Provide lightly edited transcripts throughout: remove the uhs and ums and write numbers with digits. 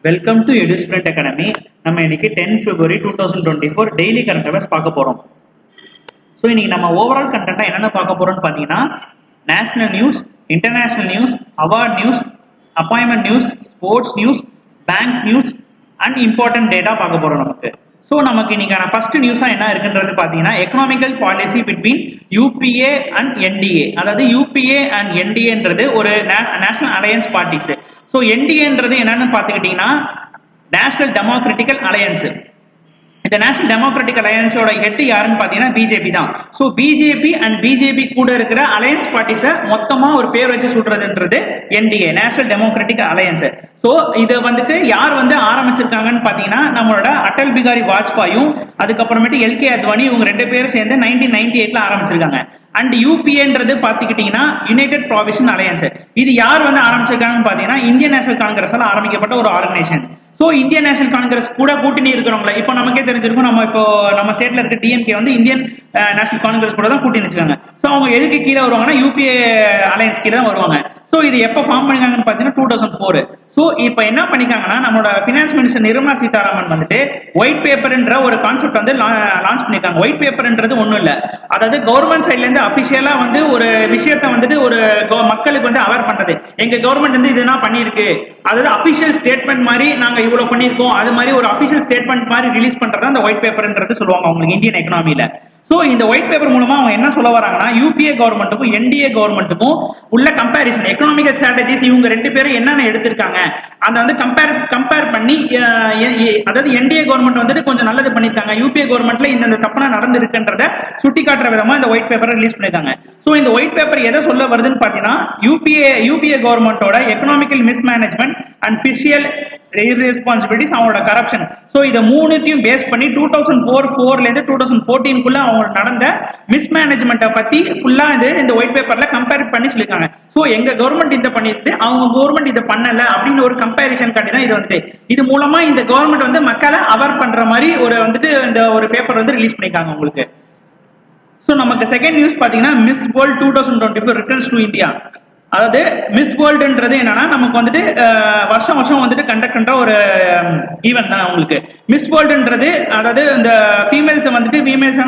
Welcome to EduSprint Academy. நம்ம இன்னைக்கு 10 February 2024 daily current affairs பார்க்க போறோம். ஸோ இன்னைக்கு நம்ம ஓவரால் கண்டென்ட்டா என்னென்ன பார்க்க போறோம்னு பார்த்தீங்கன்னா national news, international news, award news, appointment news, sports news, bank news and important data பார்க்க போறோம் நமக்கு. ஸோ நமக்கு இன்னைக்கான ஃபர்ஸ்ட் நியூஸாக என்ன இருக்குன்றது பார்த்தீங்கன்னா economical policy between UPA and NDA. அதாவது UPA அண்ட் NDAன்றது ஒரு நேஷனல் அலையன்ஸ் பார்ட்டிஸ். ஸோ NDAன்றது என்னன்னு பார்த்துக்கிட்டிங்கன்னா நேஷனல் டெமோக்ராட்டிக்கல் அலையன்ஸ். இந்த நேஷனல் டெமோக்ராட்டிக் அலையன்ஸோட ஹெட் யாருன்னு பார்த்தீங்கன்னா பிஜேபி தான். ஸோ பிஜேபி அண்ட் பிஜேபி கூட இருக்கிற அலையன்ஸ் பார்ட்டிஸை மொத்தமாக ஒரு பேர் வச்சு சொல்றதுன்றது NDA, national democratic alliance. So இதை வந்துட்டு யார் ஆரம்பிச்சிருக்காங்கன்னு பார்த்தீங்கன்னா நம்மளோட அடல் பிகாரி வாஜ்பாயும் அதுக்கப்புறமேட்டு LK அத்வானி, இவங்க ரெண்டு பேரும் சேர்ந்து 1998 ஆரம்பிச்சிருக்காங்க. அண்ட் UPAன்றது பார்த்துக்கிட்டிங்கன்னா யுனைடெட் ப்ராவிஷன் அலையன்ஸ். இது யார் ஆரம்பிச்சிருக்காங்கன்னு பார்த்தீங்கன்னா இந்தியன் நேஷனல் காங்கிரஸால் ஆரம்பிக்கப்பட்ட ஒரு organisation. So Indian national Congress கூட கூட்டணி இருக்கிறவங்கள இப்போ நமக்கே தெரிஞ்சிருக்கும், நம்ம ஸ்டேட்ல இருக்க DMK இந்தியன் நேஷனல் காங்கிரஸ் கூட தான் கூட்டணி வச்சுக்காங்க. ஸோ அவங்க எதுக்கு கீழே வருவாங்கன்னா UPA அலையன்ஸ் கீழே தான் வருவாங்க. ஸோ இது எப்போ ஃபார்ம் பண்ணிருக்காங்கன்னு பார்த்தீங்கன்னா 2004. ஸோ இப்போ என்ன பண்ணிருக்காங்கன்னா நம்மளோட finance minister Nirmala Sitharaman white பேப்பர்ன்ற ஒரு கான்செப்ட் லான்ச் பண்ணிருக்காங்க. ஒயிட் பேப்பர்ன்றது ஒன்றும் இல்லை, அதாவது கவர்மெண்ட் சைட்ல இருந்து அபிஷியலா ஒரு விஷயத்த ஒரு மக்களுக்கு அவேர் பண்றது. எங்க கவர்மெண்ட் இதுதான் பண்ணிருக்கு, அதாவது அபிஷியல் ஸ்டேட்மெண்ட் மாதிரி நாங்க இவ்வளவு பண்ணிருக்கோம், அது மாதிரி ஒரு அபிஷியல் ஸ்டேட்மெண்ட் மாதிரி ரிலீஸ் பண்றது அந்த ஒயிட் பேப்பர்ன்றது சொல்லுவாங்க அவங்களுக்கு இந்தியன் எக்கனாமியில. ஸோ இந்த ஒயிட் பேப்பர் மூலமா அவங்க என்ன சொல்ல வராங்கன்னா UPA கவர்மெண்ட்டுக்கும் NDA கவர்மெண்ட்டுக்கும் உள்ள கம்பேரிசன், எக்கனாமிக்கல் ஸ்ட்ராட்டஜிஸ் இவங்க ரெண்டு பேரும் என்னென்ன எடுத்திருக்காங்க அதை கம்பேர் பண்ணி, அதாவது NDA கவர்மெண்ட் கொஞ்சம் நல்லது பண்ணிருக்காங்க, UPA கவர்மெண்ட்ல இந்த தப்பனா நடந்திருக்குன்றத சுட்டி காட்டுற விதமா இந்த ஒயிட் பேப்பரை ரிலீஸ் பண்ணிருக்காங்க. ஸோ இந்த ஒயிட் பேப்பர் எதை சொல்ல வருதுன்னு பாத்தீங்கன்னா UPA கவர்மெண்டோட economical mismanagement and fiscal irresponsibilities, அவங்களோட கரப்ஷன். ஸோ இதை மூணுத்தையும் பேஸ் பண்ணி 2004 2014 அவங்க நடந்த மிஸ்மேனேஜ்மெண்ட்டை பத்தி ஃபுல்லா இந்த ஒயிட் பேப்பர்ல கம்பேர் பண்ணி சொல்லியிருக்காங்க. ஸோ எங்க கவர்மெண்ட் இதை பண்ணிட்டு அவங்க கவர்மெண்ட் இதை பண்ணல அப்படின்னு ஒரு கம்பேரிசன் காட்டி தான் இது இது மூலமா இந்த கவர்மெண்ட் மக்களை அவேர் பண்ற மாதிரி இந்த ஒரு பேப்பர் ரிலீஸ் பண்ணிருக்காங்க உங்களுக்கு. ஸோ நமக்கு செகண்ட் நியூஸ் பாத்தீங்கன்னா miss world 2024 returns to India. அதாவது மிஸ் வேர்ல்டுன்றது என்னன்னா நமக்கு வருஷம் கண்டக்ட் பண்ற ஒரு ஈவென்ட் தான் உங்களுக்கு. மிஸ் வேர்ல்டுன்றது அதாவது இந்த ஃபீமேல்ஸ்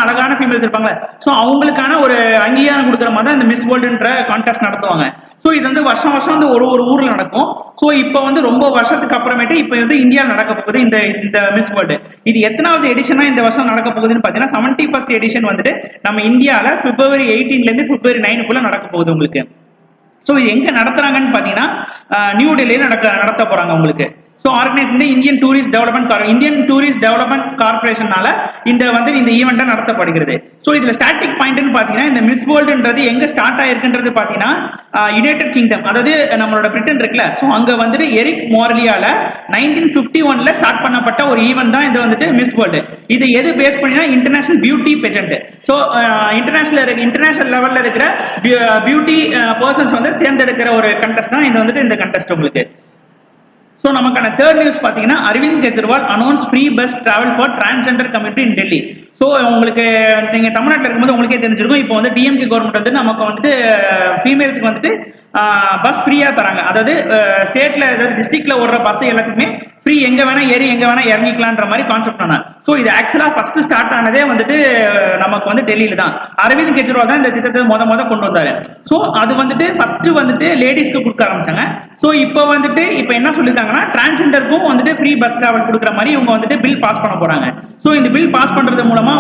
அழகான ஃபீமேல்ஸ் இருப்பாங்க, ஸோ அவங்களுக்கான ஒரு அங்கீகாரம் கொடுக்குற மாதிரி தான் இந்த மிஸ் வேர்ல்டுன்ற கான்டெஸ்ட் நடத்துவாங்க. ஸோ இது வருஷம் ஒரு ஊர்ல நடக்கும். ஸோ இப்போ ரொம்ப வருஷத்துக்கு அப்புறமேட்டு இப்போ இந்தியாவில் நடக்க போகுது இந்த மிஸ் வேர்ல்டு. இது எத்தனாவது எடிஷனா இந்த வருஷம் நடக்க போகுதுன்னு பார்த்தீங்கன்னா 71st எடிஷன் நம்ம இந்தியாவில் February 18 February 9 நடக்க போகுது உங்களுக்கு. ஸோ இது எங்க நடத்துறாங்கன்னு பாத்தீங்கன்னா நியூ டெல்லியில நடத்த போறாங்க உங்களுக்கு. So organise Indian tourist development கார்பரேஷனால இந்த ஈவெண்ட்டை நடத்தப்படுகிறது. ஸோ இதுல ஸ்டார்டிங் பாயிண்ட்னு பாத்தீங்கன்னா இந்த மிஸ் வேர்ல்டுன்றது எங்க ஸ்டார்ட் ஆயிருக்குன்றது பாத்தீங்கன்னா யுனைடெட் கிங்டம், அதாவது நம்மளோட பிரிட்டன் இருக்குல்ல, ஸோ அங்க எரிக் மோர்லியால 1951 ஸ்டார்ட் பண்ணப்பட்ட ஒரு ஈவெண்ட் தான் இது மிஸ் வேர்ல்டு. இது எது பேஸ் பண்ணினா இன்டர்நேஷனல் பியூட்டி பெஜென்ட். ஸோ இன்டர்நேஷனல் லெவல்ல இருக்கிற பியூட்டி பர்சன்ஸ் தேர்ந்தெடுக்கிற ஒரு கண்டெஸ்ட் தான் இந்த கண்டெஸ்ட் உங்களுக்கு. ஸோ நமக்கான தேர்ட் நியூஸ் பார்த்தீங்கன்னா Arvind Kejriwal announce free bus travel for transgender community in Delhi. So உங்களுக்கு நீங்கள் தமிழ்நாட்டில் இருக்கும்போது உங்களுக்கே தெரிஞ்சிருக்கும், இப்போ DMK கவர்மெண்ட் நமக்கு ஃபீமேல்ஸ்க்கு பஸ் ஃப்ரீயாக தராங்க. அதாவது ஸ்டேட்ல ஏதாவது டிஸ்ட்ரிக்ட்ல ஓடுற பஸ் எல்லாத்துக்குமே ஃப்ரீ, எங்க வேணா ஏறி எங்க வேணா இறங்கிக்கலான்ற மாதிரி கான்செப்ட் ஆனா. ஸோ இது ஆக்சுவலா ஃபர்ஸ்ட் ஸ்டார்ட் ஆனதே நமக்கு டெல்லியில தான். அரவிந்த் கெஜ்ரிவால் தான் இந்த திட்டத்தை முத கொண்டு வந்தாரு. ஸோ அது ஃபர்ஸ்ட் லேடிஸ்க்கு கொடுக்க ஆரம்பிச்சாங்க. ஸோ இப்போ இப்போ என்ன சொல்லிருக்காங்கன்னா டிரான்ஸ்ஜெண்டருக்கும் ஃப்ரீ பஸ் டிராவல் கொடுக்குற மாதிரி இவங்க பில் பாஸ் பண்ண போறாங்க. ஸோ இந்த பில் பாஸ் பண்றது மூலமா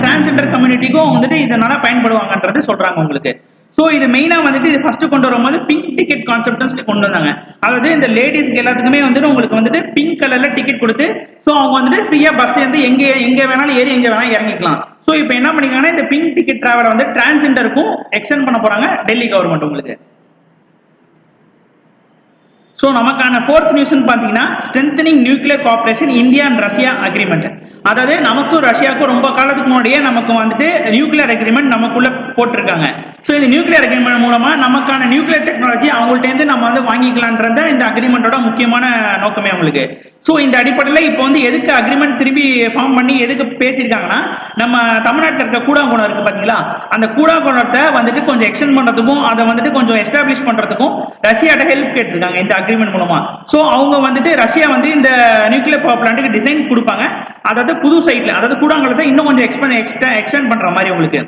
டிரான்ஸ்ஜெண்டர் கம்யூனிட்டிக்கும் இதனால பயன்படுவாங்கன்றது சொல்றாங்க உங்களுக்கு. ஸோ இது மெயினா இது ஃபர்ஸ்ட் கொண்டு வரும்போது பிங்க் டிக்கெட் கான்செப்ட்னு சொல்லி கொண்டு வந்தாங்க. அதாவது இந்த லேடிஸ்க்கு எல்லாத்துக்குமே உங்களுக்கு பிங்க் கலர்ல டிக்கெட் கொடுத்து ஸோ அவங்க ஃப்ரீயா பஸ் எங்க வேணாலும் ஏறி எங்க வேணாலும் இறங்கிக்கலாம். ஸோ இப்போ என்ன பண்ணிருக்காங்கன்னா இந்த பிங்க் டிக்கெட் டிராவலை டிரான்ஸ்ஜெண்டருக்கும் எக்ஸ்டெண்ட் பண்ண போறாங்க டெல்லி கவர்மெண்ட் உங்களுக்கு. ஸோ நமக்கான ஃபோர்த் நியூஸ்ன்னு பார்த்தீங்கன்னா strengthening nuclear cooperation India and Russia agreement. அதாவது நமக்கும் ரஷ்யாவுக்கும் ரொம்ப காலத்துக்கு முன்னாடியே நமக்கு நியூக்ளியர் அக்ரிமெண்ட் நமக்குள்ள போட்டிருக்காங்க. ஸோ இந்த நியூக்ளியர் அக்ரிமெண்ட் மூலமா நமக்கான நியூக்ளியர் டெக்னாலஜி அவங்கள்ட்ட நம்ம வாங்கிக்கலான்றத இந்த அக்ரிமெண்டோட முக்கியமான நோக்கமே அவங்களுக்கு. ஸோ இந்த அடிப்படையில் இப்போ எதுக்கு அக்ரிமெண்ட் திரும்பி ஃபார்ம் பண்ணி எதுக்கு பேசியிருக்காங்கன்னா நம்ம தமிழ்நாட்டில் இருக்க கூடாங்குளம் இருக்கு பார்த்தீங்களா, அந்த கூடாங்குளத்தை கொஞ்சம் எக்ஸ்டெண்ட் பண்றதுக்கும் அதை கொஞ்சம் எஸ்டாப்ளிஷ் பண்றதுக்கும் ரஷ்யாட்ட ஹெல்ப் கேட்டிருக்காங்க இந்த அக்ரிமெண்ட் மூலமா. ஸோ அவங்க வந்துட்டு ரஷ்யா வந்து இந்த நியூக்ளியர் பவர் பிளான்ட்டுக்கு டிசைன் கொடுப்பாங்க, அதாவது புது சைட்ல, அதாவது கூடாங்கலத்தை இன்னும் கொஞ்சம் எக்ஸ்டெண்ட் பண்ற மாதிரி உங்களுக்கு.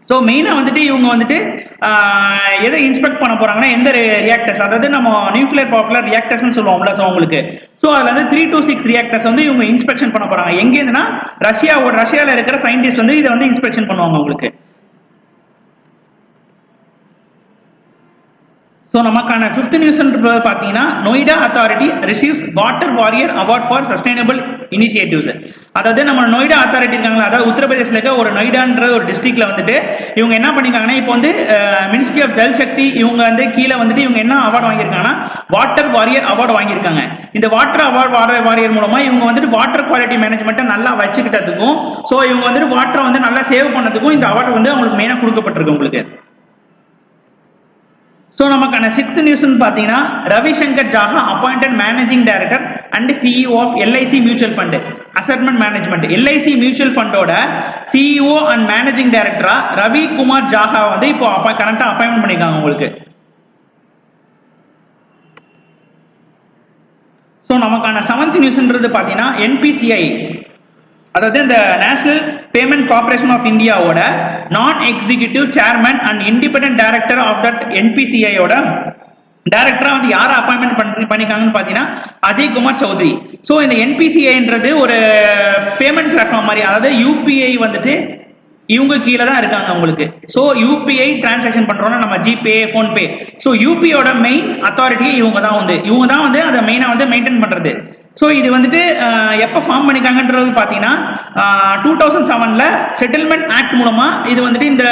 ஸோ மெயினாக வந்துட்டு இவங்க வந்துட்டு எதை இன்ஸ்பெக்ட் பண்ண போறாங்கன்னா எந்த ரியாக்டர்ஸ், அதாவது நம்ம நியூக்ளியர் பவர் பிளான்ட் ரியாக்டர்ஸ்னு சொல்லுவோம்ல. ஸோ உங்களுக்கு ஸோ அதில் வந்து 3 to 6 ரியாக்டர்ஸ் வந்து இவங்க இன்ஸ்பெக்ஷன் பண்ண போறாங்க. எங்கேருந்துன்னா ரஷ்யாவில் இருக்கிற சயின்டிஸ்ட் வந்து இதை வந்து இன்ஸ்பெக்ஷன் பண்ணுவாங்க உங்களுக்கு. ஸோ நமக்கான 5th நியூஸ் பார்த்தீங்கன்னா Noida authority receives water warrior award for sustainable initiatives. அதாவது நம்ம நொய்டா அத்தாரிட்டி இருக்காங்களா, அதாவது உத்தரப்பிரதேசில் இருக்க ஒரு நொய்டான்ற ஒரு டிஸ்ட்ரிக்ட்ல வந்துட்டு இவங்க என்ன பண்ணிருக்காங்கன்னா இப்போ வந்து மினிஸ்ட்ரி ஆஃப் ஜல் சக்தி இவங்க வந்து கீழே வந்துட்டு இவங்க என்ன அவார்டு வாங்கியிருக்காங்கன்னா வாட்டர் வாரியர் அவார்டு வாங்கியிருக்காங்க. இந்த வாட்டர் வாரியர் மூலமா இவங்க வந்துட்டு வாட்டர் குவாலிட்டி மேனேஜ்மெண்ட்டை நல்லா வச்சுக்கிட்டதுக்கும், ஸோ இவங்க வந்துட்டு வாட்டரை வந்து நல்லா சேவ் பண்ணதுக்கும் இந்த அவார்டு வந்து அவங்களுக்கு மெயினாக கொடுக்கப்பட்டிருக்கு உங்களுக்கு. ஸோ நமக்கான 6th நியூஸ் பார்த்தீங்கன்னா Ravishankar Jha appointed managing director and CEO of LIC mutual fund asset management. LIC mutual ஃபண்டோட சிஇஓ அண்ட் மேனேஜிங் டைரக்டரா ரவி குமார் ஜாஹா வந்து இப்போ கரண்டா அப்பாயின்மெண்ட் பண்ணிருக்காங்க உங்களுக்கு. ஸோ நமக்கான 7th நியூஸ்ன்றது பார்த்தீங்கன்னா என்பிசிஐ, அதாவது இந்த நேஷனல் பேமெண்ட் கார்பரேஷன் ஆஃப் இந்தியாவோட நான் executive chairman and independent director of that என்பிசிஐயோட டைரக்டரா வந்து யாரை அப்பாயின்மெண்ட் பண்ணிருக்காங்கன்னு பார்த்தீங்கன்னா அஜய் குமார் சௌத்ரி. ஸோ இந்த என்பிசிஐன்றது ஒரு பேமெண்ட் பிளாட்ஃபார்ம் மாதிரி, அதாவது யூபிஐ வந்துட்டு இவங்க கீழே தான் இருக்காங்க உங்களுக்கு. ஸோ யூபிஐ டிரான்சாக்ஷன் பண்றோம்னா நம்ம ஜிபே, ஃபோன்பே, ஸோ யூபிஐயோட மெயின் அத்தாரிட்டி இவங்க தான் வந்து அதை மெயினாக வந்து மெயின்டைன் பண்றது. ஸோ இது வந்துட்டு எப்போ ஃபார்ம் பண்ணிக்காங்கன்றது பார்த்தீங்கன்னா 2007 செட்டில்மெண்ட் ஆக்ட் மூலமா இது வந்துட்டு இந்த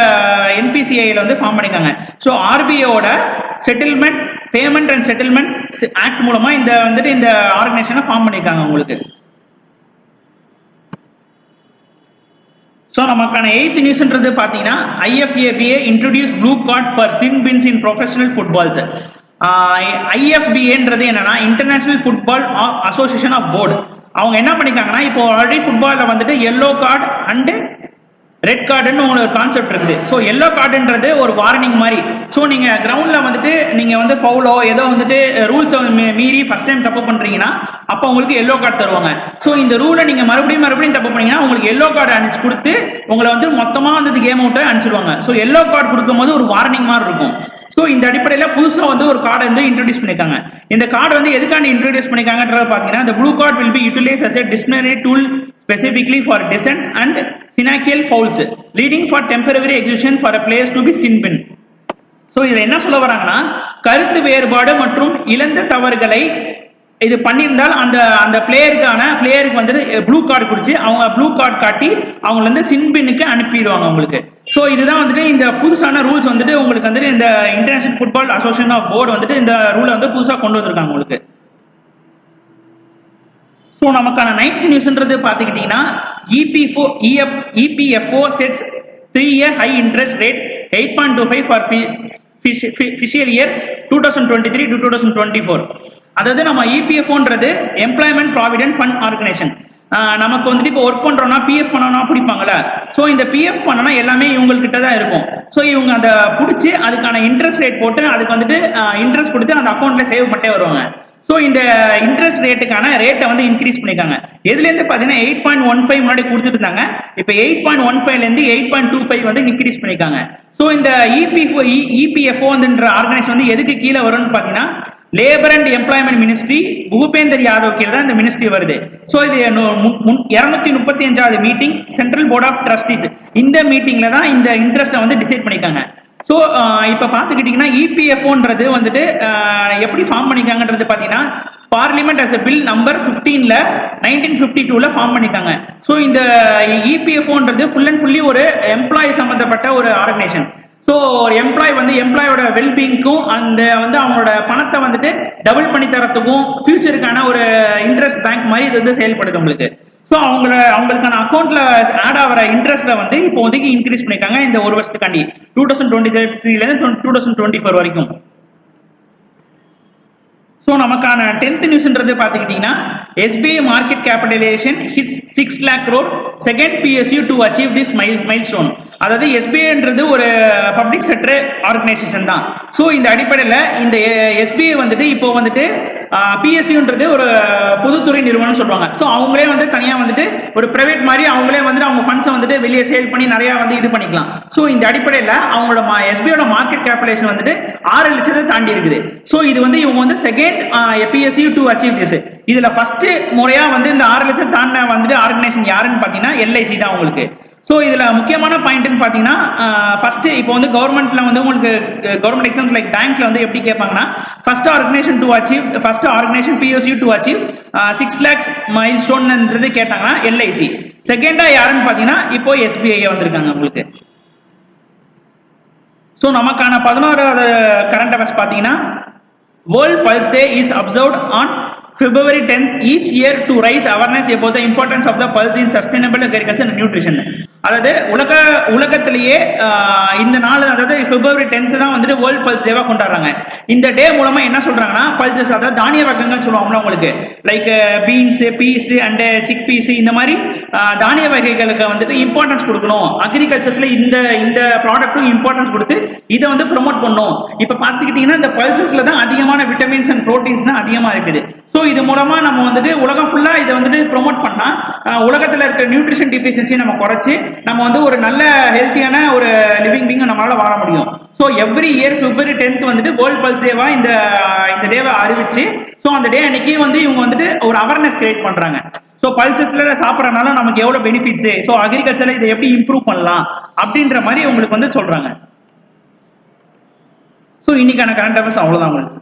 என்பிசிஐல வந்து ஃபார்ம் பண்ணிக்காங்க. ஸோ ஆர்பிஐயோட settlement payment and settlement act மூலமா இந்த வந்துட்டு இந்த ஆர்கனைசேஷனை ஃபார்ம் பண்ணிருக்காங்க உங்களுக்கு. ஸோ நமக்கான 8th நியூஸ்ன்றது பார்த்தீங்கன்னா IFAB introduce blue card for sin bins in professional footballs. ஐஎஃபிஏன்றது என்னன்னா international football association of board. அவங்க என்ன பண்ணிருக்காங்கன்னா இப்போ ஆல்ரெடி ஃபுட்பாலில் வந்துட்டு எல்லோ கார்டு அண்டு ரெட் கார்டுன்னு ஒரு கான்செப்ட் இருக்குது. ஸோ எல்லோ கார்டுன்றது ஒரு வார்னிங் மாதிரி. ஸோ நீங்கள் கிரவுண்டில் வந்துட்டு நீங்கள் வந்து ஃபவுலோ ஏதோ வந்துட்டு ரூல்ஸை மீறி ஃபர்ஸ்ட் டைம் தப்பு பண்ணுறீங்கன்னா அப்போ உங்களுக்கு எல்லோ கார்டு தருவாங்க. ஸோ இந்த ரூலை நீங்கள் மறுபடியும் தப்பு பண்ணீங்கன்னா உங்களுக்கு எல்லோ கார்டு அனுப்பிச்சு கொடுத்து உங்களை வந்து மொத்தமாக வந்து கேம் அவுட்டை அனுப்பிச்சிடுவாங்க. ஸோ எல்லோ கார்டு கொடுக்கும்போது ஒரு வார்னிங் மாதிரி இருக்கும். ஸோ இந்த அடிப்படையில் புதுசாக வந்து ஒரு கார்டை வந்து இன்ட்ரோடியூஸ் பண்ணியிருக்காங்க. இந்த கார்டு வந்து எதுக்காண்டி இன்ட்ரோடியூஸ் பண்ணியிருக்காங்கன்றது பார்த்தீங்கன்னா the blue card will be utilized as a disciplinary tool specifically for dissent and financial fouls leading for temporary execution for a players to be sin bin. So இதில் என்ன சொல்ல வராங்கன்னா கருத்து வேறுபாடு மற்றும் இழந்த தவறுகளை இது பண்ணியிருந்தால் அந்த பிளேயருக்கு வந்து ப்ளூ கார்டு குடிச்சு அவங்க ப்ளூ கார்டு காட்டி அவங்க வந்து சின்பின்னுக்கு அனுப்பிடுவாங்க உங்களுக்கு. ஸோ இதுதான் வந்துட்டு இந்த புதுசான ரூல்ஸ் வந்துட்டு உங்களுக்கு வந்துட்டு இந்த international football association of board வந்துட்டு இந்த ரூலை வந்து புதுசாக கொண்டு வந்திருக்காங்க உங்களுக்கு. ஸோ நமக்கான 9th நியூஸ்ன்றது பார்த்துக்கிட்டிங்கன்னா EPFO sets 3-year high interest rate 8.25 for fiscal year 2023 to 2024. அதாவது நம்ம இபிஎஃப்ஓன்றது எம்ப்ளாய்மெண்ட் ப்ராவிடென்ட் ஃபண்ட் ஆர்கனைசேஷன். நமக்கு வந்துட்டு இப்போ ஒர்க் பண்றோம்னா பிஎஃப் பண்ணோம்னா பிடிப்பாங்கல்ல. ஸோ இந்த பிஎஃப் பண்ணனா எல்லாமே இவங்ககிட்ட தான் இருக்கும். ஸோ இவங்க அதை பிடிச்சி அதுக்கான இன்ட்ரெஸ்ட் ரேட் போட்டு அதுக்கு வந்துட்டு இன்ட்ரெஸ்ட் கொடுத்து அந்த அக்கௌண்ட்ல சேவ் பண்ணிட்டே வருவாங்க. ஸோ இந்த இன்ட்ரெஸ்ட் ரேட்டுக்கான ரேட்டை வந்து இன்க்ரீஸ் பண்ணிருக்காங்க. எதுலேருந்து பார்த்தீங்கன்னா 8.15 முன்னாடி கொடுத்துட்டு இருந்தாங்க, இப்போ 8.15லேருந்து 8.25 வந்து இன்க்ரீஸ் பண்ணிருக்காங்க. ஸோ இந்த இபிஎஃப்ஓன்ற ஆர்கனைசேஷன் வந்து எதுக்கு கீழே வரும்னு பார்த்தீங்கன்னா labour and employment ministry Bhupender Yadav கீழே தான் இந்த மினிஸ்ட்ரி வருது. ஸோ இது 235வது meeting central board of trustees இந்த மீட்டிங்ல தான் இந்த இன்ட்ரெஸ்ட்டை வந்து டிசைட் பண்ணிருக்காங்க. ஸோ இப்போ பார்த்துக்கிட்டிங்கன்னா இபிஎஃப்ஓன்றது வந்துட்டு எப்படி ஃபார்ம் பண்ணிக்காங்கன்றது பார்த்தீங்கன்னா parliament as a bill number 15ல 1952ல ஃபார்ம் பண்ணிக்காங்க. ஸோ இந்த இபிஎஃப்ஓன்றது ஃபுல் அண்ட் ஃபுல்லி ஒரு எம்ப்ளாயி சம்பந்தப்பட்ட ஒரு ஆர்கனைசேஷன். ஸோ ஒரு எம்ப்ளாயோட வெல்பீயிங்க்கும் அந்த வந்து அவங்களோட பணத்தை வந்துட்டு டபுள் பண்ணி தரத்துக்கும் ஃபியூச்சருக்கான ஒரு இன்ட்ரெஸ்ட் பேங்க் மாதிரி இது வந்து செயல்படுது உங்களுக்கு. ஸோ அவங்களுக்கான அக்கௌண்ட்ல ஆட் ஆகிற இன்ட்ரெஸ்ட்ல வந்து இப்போ வந்து இன்க்ரீஸ் பண்ணிருக்காங்க இந்த ஒரு வருஷத்துக்காண்டி 2023லேருந்து 2024 வரைக்கும். ஸோ நமக்கான 10th நியூஸ்ன்றது பார்த்துக்கிட்டிங்கன்னா SBI market capitalisation hits 6 lakh crore second PSU to achieve this milestone. அதாவது எஸ்பிஐன்றது ஒரு பப்ளிக் செக்டர் ஆர்கனைசேஷன் தான். ஸோ இந்த அடிப்படையில் இந்த எஸ்பிஐ வந்துட்டு இப்போ வந்துட்டு பிஎஸ்சின்றது ஒரு பொதுத்துறை நிறுவனம் சொல்லுவாங்க. ஸோ அவங்களே வந்து தனியாக வந்துட்டு ஒரு பிரைவேட் மாதிரி அவங்களே வந்துட்டு அவங்க ஃபண்ட்ஸை வந்துட்டு வெளியே சேல் பண்ணி நிறையா வந்து இது பண்ணிக்கலாம். ஸோ இந்த அடிப்படையில் அவங்களோட எஸ்பிஐயோட மார்க்கெட் கேபிடலேஷன் வந்துட்டு 6 லட்சத்தை தாண்டி இருக்குது. ஸோ இது வந்து இவங்க வந்து second BSc to achieve this. இதில் ஃபர்ஸ்ட் முறையாக வந்து இந்த 6 லட்சம் தாண்ட வந்துட்டு ஆர்கனைசேஷன் யாருன்னு பார்த்தீங்கன்னா எல்ஐசி தான் உங்களுக்கு. ஸோ இதில் முக்கியமான பாயிண்ட்னு பார்த்தீங்கன்னா ஃபர்ஸ்ட் இப்போ வந்து கவர்மெண்ட்ல வந்து உங்களுக்கு கவர்மெண்ட் எக்ஸாம்ஸ் லைக் பேங்க்ல வந்து எப்படி கேட்பாங்கன்னா first organisation to achieve first organisation BSC to achieve 6 lakhs mile ஸ்டோன்ன்றது கேட்டாங்கன்னா எல்ஐசி. செகண்டா யாருன்னு பார்த்தீங்கன்னா இப்போ எஸ்பிஐ வந்திருக்காங்க உங்களுக்கு. ஸோ நமக்கான 11வது கரண்ட் அஃபேர்ஸ் பார்த்தீங்கன்னா world pulse day is observed on February 10th each year to raise awareness about the importance of the pulse in sustainable agriculture and nutrition. அதாவது உலகத்திலேயே இந்த நாள் அதாவது February 10th தான் வந்துட்டு வேர்ல்ட் பல்ஸ் டேவா கொண்டாடுறாங்க. இந்த டே மூலமா என்ன சொல்றாங்கன்னா பல்சஸ் அதாவது தானிய வகைகள் சொல்லுவாங்க உங்களுக்கு like beans peas and chickpeas இந்த மாதிரி தானிய வகைகளுக்கு வந்துட்டு இம்பார்ட்டன்ஸ் கொடுக்கணும். அக்ரிகல்ச்சர்ஸ்ல இந்த ப்ராடக்ட்டும் இம்பார்ட்டன்ஸ் கொடுத்து இதை வந்து ப்ரொமோட் பண்ணணும். இப்போ பார்த்துக்கிட்டீங்கன்னா இந்த பல்சஸ்ல தான் அதிகமான விட்டமின்ஸ் அண்ட் ப்ரோட்டீன்ஸ் தான் அதிகமாக இருக்குது. ஸோ இது மூலமா நம்ம வந்துட்டு உலகம் ஃபுல்லா இதை வந்துட்டு ப்ரொமோட் பண்ணா உலகத்தில் இருக்கிற நியூட்ரிஷன் டிஃபிஷியன்சி நம்ம குறைச்சி நம்ம வந்து ஒரு நல்ல ஹெல்த்தியான ஒரு லிவிங் பீங் நம்மளால வாழ முடியும். So every year February 10th வந்துட்டு வேர்ல்ட் பல்ஸ் டேவா இந்த டேவை அறிவிச்சு ஸோ அந்த டே அன்னைக்கு வந்து இவங்க வந்துட்டு ஒரு அவேர்னஸ் கிரியேட் பண்றாங்க. ஸோ பல்சஸ்ல சாப்பிட்றதுனால நமக்கு எவ்வளவு பெனிஃபிட்ஸ், ஸோ அக்ரிகல்ச்சர்ல இதை எப்படி இம்ப்ரூவ் பண்ணலாம் அப்படின்ற மாதிரி உங்களுக்கு வந்து சொல்றாங்க. ஸோ இன்னைக்கான கரண்ட் அஃபேர்ஸ் அவ்வளவுதான் உங்களுக்கு.